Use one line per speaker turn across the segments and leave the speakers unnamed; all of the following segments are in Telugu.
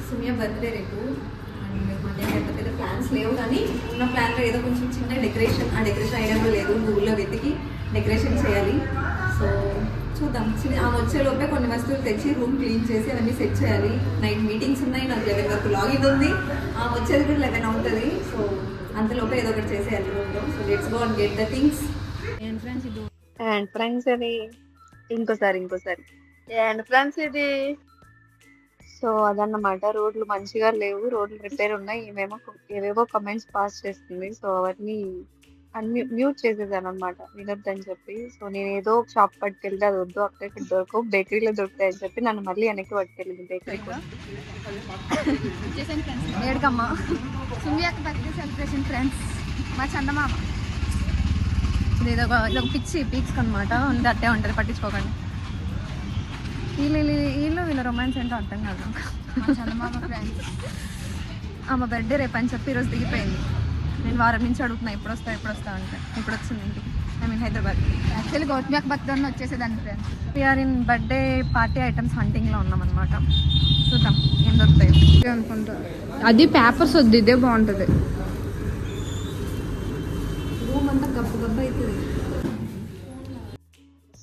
సుమియా బర్త్డే రేపు అండ్ మాకేం పెద్ద ప్లాన్స్ లేవు, కానీ ఉన్న ప్లాన్లో ఏదో కొంచెం చిన్న డెకరేషన్, ఆ డెకరేషన్ ఐడియా కూడా లేదు, గూగుల్లో వెతికి డెకరేషన్ చేయాలి. సో చూద్దాం. ఆమె వచ్చేలోపే కొన్ని వస్తువులు తెచ్చి రూమ్ క్లీన్ చేసి అవన్నీ సెట్ చేయాలి. నైట్ మీటింగ్స్ ఉన్నాయి, నాకు 11 వరకు లాగిన్ ఉంది, ఆమె వచ్చేది కూడా 11 అవుతుంది. సో అంతలోపే ఏదో ఒకటి చేసేయాలి రూమ్లో. So let's go and get the things.
And friends ఇది ఇంకోసారి అండ్ ఫ్రెండ్స్ ఇది. సో అదన్నమాట, రోడ్లు మంచిగా లేవు, రోడ్లు రిపేర్ ఉన్నాయి, ఏవేవో కమెంట్స్ పాస్ చేస్తుంది. సో అవన్నీ అన్ని మ్యూట్ చేసేసాను అనమాట, వినొద్దని చెప్పి. సో నేను ఏదో ఒక షాప్ పట్టుకెళ్తే అది వద్దు, అక్కడ ఇక్కడ దొరకవు, బేకరీలో దొరుకుతాయి అని చెప్పి నన్ను మళ్ళీ వెనక్కి పట్టుకెళ్ళింది బేకరీ కోసం.
ఏడుకమ్మా సుమి యొక్క బర్త్డే సెలబ్రేషన్ ఫ్రెండ్స్, మా చందమామ. ఇదొక పిచ్చి పీక్స్ అనమాట, ఉంది అట్టే ఉంటుంది, పట్టించుకోకండి. వీళ్ళ రొమాన్స్ ఏంటో అర్థం కాదు. చందమామ ఫ్రెండ్స్ ఆమె బర్త్డే రేపు అని చెప్పి ఈరోజు దిగిపోయింది. నేను వారం నుంచి అడుగుతున్నా ఎప్పుడు వస్తా అంటే ఇప్పుడు వచ్చింది ఇంటికి. I mean Hyderabad. Actually Gautami యొక్క బర్త్డే వచ్చేసేదాన్ని friends. We are in birthday party items హంటింగ్లో ఉన్నాం అనమాట. చూద్దాం ఏం దొరుకుతాయి అనుకుంటా.
అది పేపర్స్ వద్దు, ఇదే బాగుంటుంది.
రూమ్ అంతా గబ్బు గబ్బు అవుతుంది.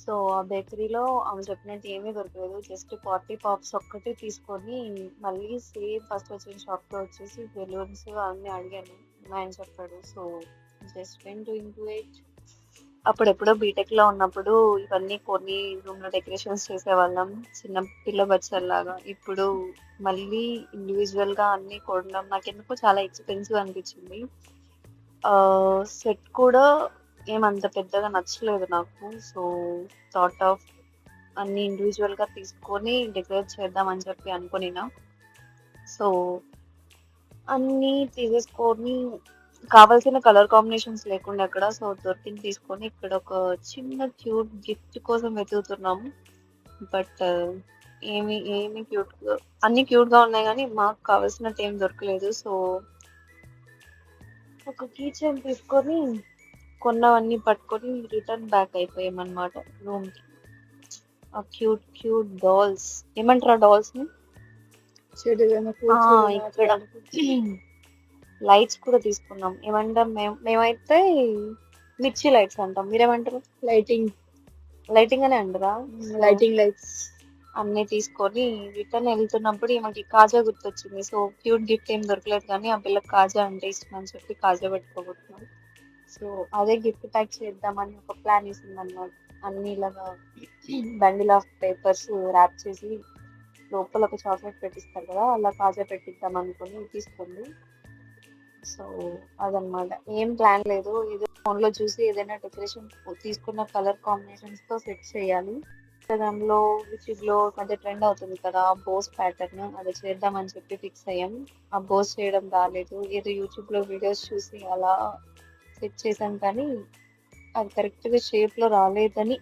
సో ఆ బేకరీలో ఆమె చెప్పినట్టు ఏమీ దొరకలేదు, జస్ట్ పార్టీ పాప్స్ ఒక్కటి తీసుకొని మళ్ళీ సేమ్ ఫస్ట్ వచ్చిన షాప్లో వచ్చేసి బెలూన్స్ అన్నీ అడిగాను, ఆయన చెప్పాడు. So just when doing to it. అప్పుడెప్పుడో బీటెక్లో ఉన్నప్పుడు ఇవన్నీ కొన్ని రూమ్లో డెకరేషన్స్ చేసేవాళ్ళం చిన్న పిల్ల బచ్చల్లాగా. ఇప్పుడు మళ్ళీ ఇండివిజువల్గా అన్నీ కొనడం నాకు ఎందుకో చాలా ఎక్స్పెన్సివ్ అనిపించింది. సెట్ కూడా ఏమంత పెద్దగా నచ్చలేదు నాకు. సో థాట్ ఆఫ్ అన్ని ఇండివిజువల్గా తీసుకొని డెకరేట్ చేద్దామని చెప్పి అనుకునినా. సో అన్నీ తీసేసుకొని కావాల్సిన కలర్ కాంబినేషన్స్ లేకుండా అక్కడ, సో దొరికింది తీసుకొని ఇక్కడ ఒక చిన్న క్యూట్ గిఫ్ట్ కోసం వెతుకుతున్నాము. బట్ ఏమి క్యూట్, అన్ని క్యూట్గా ఉన్నాయి కానీ మాకు కావాల్సినట్టు ఏం దొరకలేదు. సో ఒక కీ చైన్ తీసుకొని కొన్నవన్నీ పట్టుకొని రిటర్న్ బ్యాక్ అయిపోయామన్నమాట రూమ్కి. ఆ క్యూట్ డాల్స్, ఏమంటారు ఆ డాల్స్ ని? ఇక్కడ లైట్స్ కూడా తీసుకున్నాం. ఏమంటాం మేమైతే మిర్చి లైట్స్ అంటాం, మీరేమంటారు? లైటింగ్ అనే అంటారా?
లైటింగ్ లైట్స్
అన్ని తీసుకొని రిటర్న్ వెళ్తున్నప్పుడు ఈమెకి కాజా గుర్తొచ్చింది. సో క్యూట్ గిఫ్ట్ ఏం దొరకలేదు కానీ ఆ పిల్లకి కాజా అంటే ఇష్టం అని చెప్పి కాజా పెట్టుకోబోతున్నాం. సో అదే గిఫ్ట్ ప్యాక్ చేద్దామని ఒక ప్లాన్ వేసింది అనమాట. అన్ని ఇలాగా బండిల్ ఆఫ్ పేపర్స్ ర్యాప్ చేసి లోపల ఒక చాక్లెట్ పెట్టిస్తారు కదా, అలా కాజా పెట్టిద్దాం అనుకుని తీసుకుంది. సో అదనమాట, ఏం ప్లాన్ లేదు, ఇది ఫోన్లో చూసి ఏదైనా డెకరేషన్ తీసుకున్న కలర్ కాంబినేషన్స్తో సెట్ చేయాలి. ఇన్స్టాగ్రామ్లో యూట్యూబ్లో కొంచెం ట్రెండ్ అవుతుంది కదా బోస్ ప్యాటర్న్, అది చేద్దామని చెప్పి ఫిక్స్ అయ్యాం. ఆ బోస్ చేయడం రాలేదు, ఏదో యూట్యూబ్లో వీడియోస్ చూసి అలా సెట్ చేసాం కానీ అది కరెక్ట్గా షేప్లో రాలేదని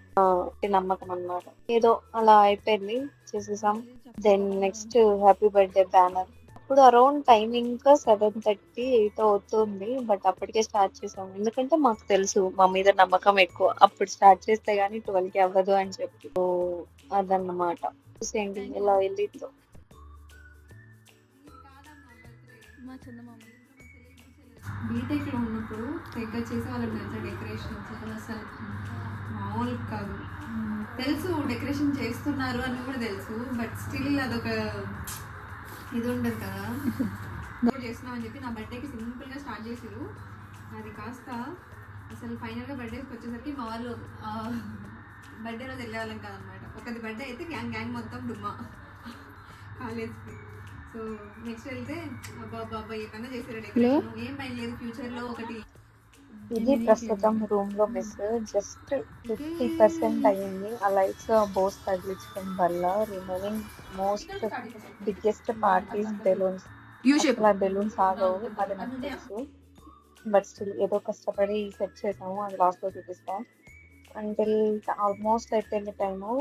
నమ్మకం అన్నమాట. ఏదో అలా అయిపోయింది, చేసేసాం. Then next happy birthday banner. అప్పుడు అరౌండ్ టైమింగ్ 7:30, 8 అవుతుంది. బట్ అప్పటికే స్టార్ట్ చేసాం, ఎందుకంటే మాకు తెలుసు మా మీద నమ్మకం ఎక్కువ, అప్పుడు స్టార్ట్ చేస్తే గానీ 12కి అవ్వదు అని చెప్పి. అదన్నమాట, చూసేయండి ఎలా వెళ్ళిందో.
బీటెక్లో ఉన్నప్పుడు దగ్గర చేసే వాళ్ళకి తెలుసా డెకరేషన్స్ అసలు మామూలు కాదు. తెలుసు డెకరేషన్ చేస్తున్నారు అని కూడా తెలుసు, బట్ స్టిల్ అదొక ఇది ఉంటుంది కదా. చేస్తున్నామని చెప్పి నా బర్త్డేకి సింపుల్గా స్టార్ట్ చేసారు, అది కాస్త అసలు ఫైనల్గా బర్త్డేకి వచ్చేసరికి మా వాళ్ళు బర్త్డే రోజు వెళ్ళేవాళ్ళం కాదనమాట. ఒకటి బర్త్డే అయితే గ్యాంగ్ మొత్తం డుమ్మా కాలేజ్కి. సో నెక్స్ట్ వెళ్తే అబ్బా ఏమన్నా చేసారు డెకరేషన్, ఏం పని లేదు ఫ్యూచర్లో ఒకటి.
ఇది ప్రస్తుతం రూమ్ లో మిస్ జస్ట్ 50% అయ్యింది. ఆ లైట్స్ బోస్ తగిలించడం వల్ల remaining most biggest parties balloons. అసలు బెలూన్స్ ఆగవు, అది నాకు తెలుసు. బట్ స్టిల్ ఏదో కష్టపడి సెట్ చేసాము, అది లాస్ట్ లో చూపిస్తాం. అంటిల్ ఆల్మోస్ట్ అయిపోయింది టైము.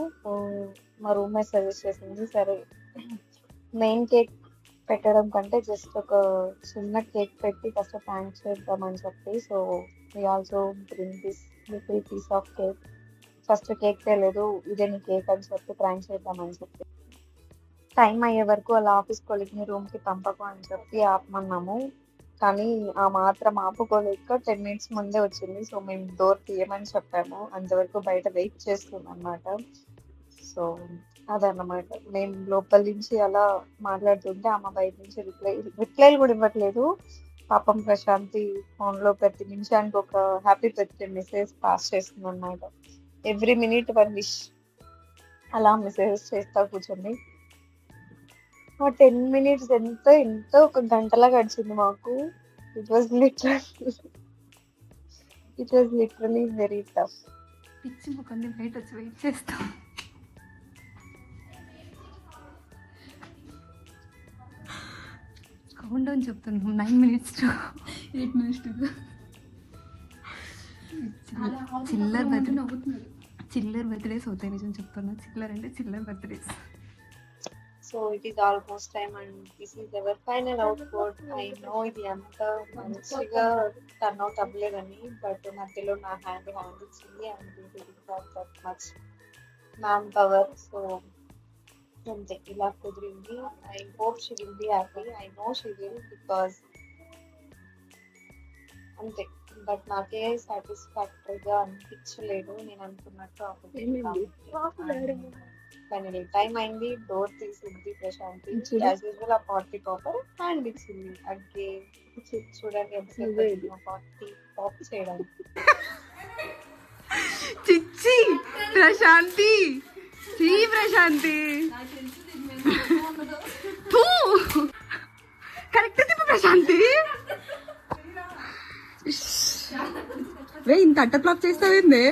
మా రూమ్ మేట్ సజెస్ట్ చేసింది, సరే మెయిన్ కేక్ పెట్టడం కంటే జస్ట్ ఒక చిన్న కేక్ పెట్టి ఫస్ట్ థ్యాంక్స్ చేద్దామని చెప్పి. So we also bring this little piece of cake. First cake తెలియదు, ఇదే నీ కేక్ అని చెప్పి థ్యాంక్స్ చేద్దామని చెప్పి టైం అయ్యే వరకు వాళ్ళ ఆఫీస్ కొలిక్ని రూమ్కి పంపకు అని చెప్పి ఆపమన్నాము. కానీ ఆ మాత్రం ఆపుకోలేక 10 minutes ముందే వచ్చింది. సో మేము డోర్ తీయమని చెప్పాము. అంతవరకు బయట వెయిట్ చేస్తుంది అనమాట. సో అదన్నమాట. మేము లోపల నుంచి అలా మాట్లాడుతుంటే ఆమె బయట నుంచి రిప్లైలు కూడా ఇవ్వట్లేదు. పాపం ప్రశాంతి ఫోన్లో ప్రతి నిమిషానికి ఒక హ్యాపీ బర్త్డే మెసేజ్ పాస్ చేస్తుంది అనమాట. ఎవ్రీ మినిట్ 1 wish అలా మెసేజెస్ చేస్తా కూర్చొని. ఆ 10 minutes ఎంతో ఒక గంటలా గడిచింది మాకు. It was literally very tough.
పిచ్చి ముఖంది బయట వచ్చి వెయిట్ చేస్తాం. కౌంట్ డౌన్ చెప్తున్నాం 9 minutes to 8 minutes to go. చిల్లర్ బర్త్డేస్ అవుతాయి, నిజం చెప్తున్నా. చిల్లర్ అంటే చిల్లర్ birthdays.
So it is almost time and this is our final output. I know ఇది అంత మంచిగా టర్న్ అవుట్ అవ్వలేదని, బట్ మధ్యలో నా హ్యాండ్ ఇచ్చింది and that much man power. So అంతే, ఇలా కుదిరింది. I hope she will be happy. I know she will, because అంతే. బట్ నాకే సాటిస్ఫాక్టరీగా అనిపించలేదు నేను అనుకున్నట్టు. ఫైనలీ టైం అయింది, డోర్ తీసింది ప్రశాంతి. యాజ్ యూజువల్ ఆ పార్టీ పాపర్ హ్యాండ్ ఇచ్చింది. అగ్గే చూడండి ఎంతసేపు పార్టీ పాప్ చేయడానికి.
చిచ్చి ప్రశాంతి, ప్రశాంతి కరెక్ట్ తిప్పు ప్రశాంతి. వే ఇంత అట్ట ఫ్లాప్ చేస్తావేంది?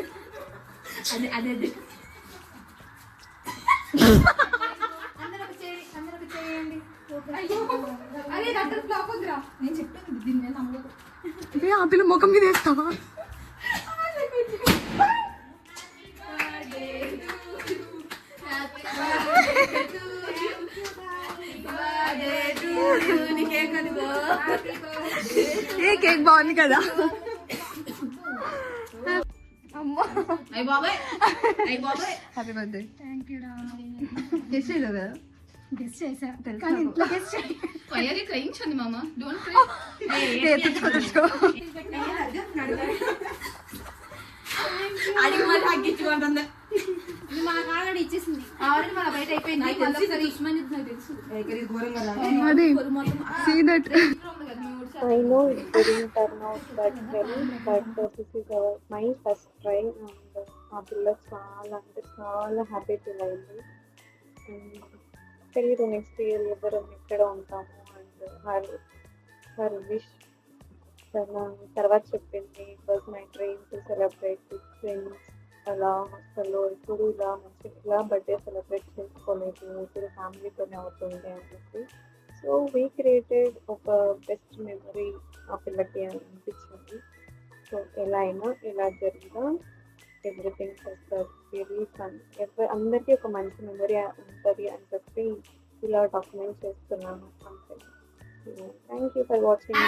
ఆ పిల్ల ముఖం మీద వేస్తావా? ఏ కేక్ బాగుంది కదా. Happy birthday.
థ్యాంక్ యూ రా.
గెస్ట్ చేయలేదు కదా?
గెస్ట్ చేసా
తెలుసు
కానీ
నాకు.
ఇంట్లో గెస్ట్
క్రయించండి మామ, డోంట్
తెచ్చుకో.
మా కాడ ఇచ్చేసింది ఆల్రెడీ మన బయట అయిపోయింది.
అది see that.
I know it didn't turn out that well, but this is my first try and ఆ పిల్ల చాలా అంటే చాలా హ్యాపీ ఫీల్ అయింది. తెలియదు నెక్స్ట్ ఇయర్ ఎవరం ఎక్కడ ఉంటాము. అండ్ హర్ విష్ తర్వాత చెప్పింది, it was my dream to celebrate with friends. అలా హాస్టల్లో ఎప్పుడు ఇలా మంచిగా బర్త్డే సెలబ్రేట్ చేసుకోలేదు, ఇప్పుడు ఫ్యామిలీతోనే అవుతుంది అని చెప్పి. సో వీ క్రియేటెడ్ ఒక బెస్ట్ మెమరీ ఆ పిల్లకి అని అనిపించింది. సో ఎలా అయినా ఎలా జరిగినా ఎవ్రీథింగ్ ఫర్ వెరీ ఫన్. అందరికీ ఒక మంచి మెమరీ ఉంటుంది అని చెప్పి ఇలా డాక్యుమెంట్ చేస్తున్నాను అంతే. Thank you for watching.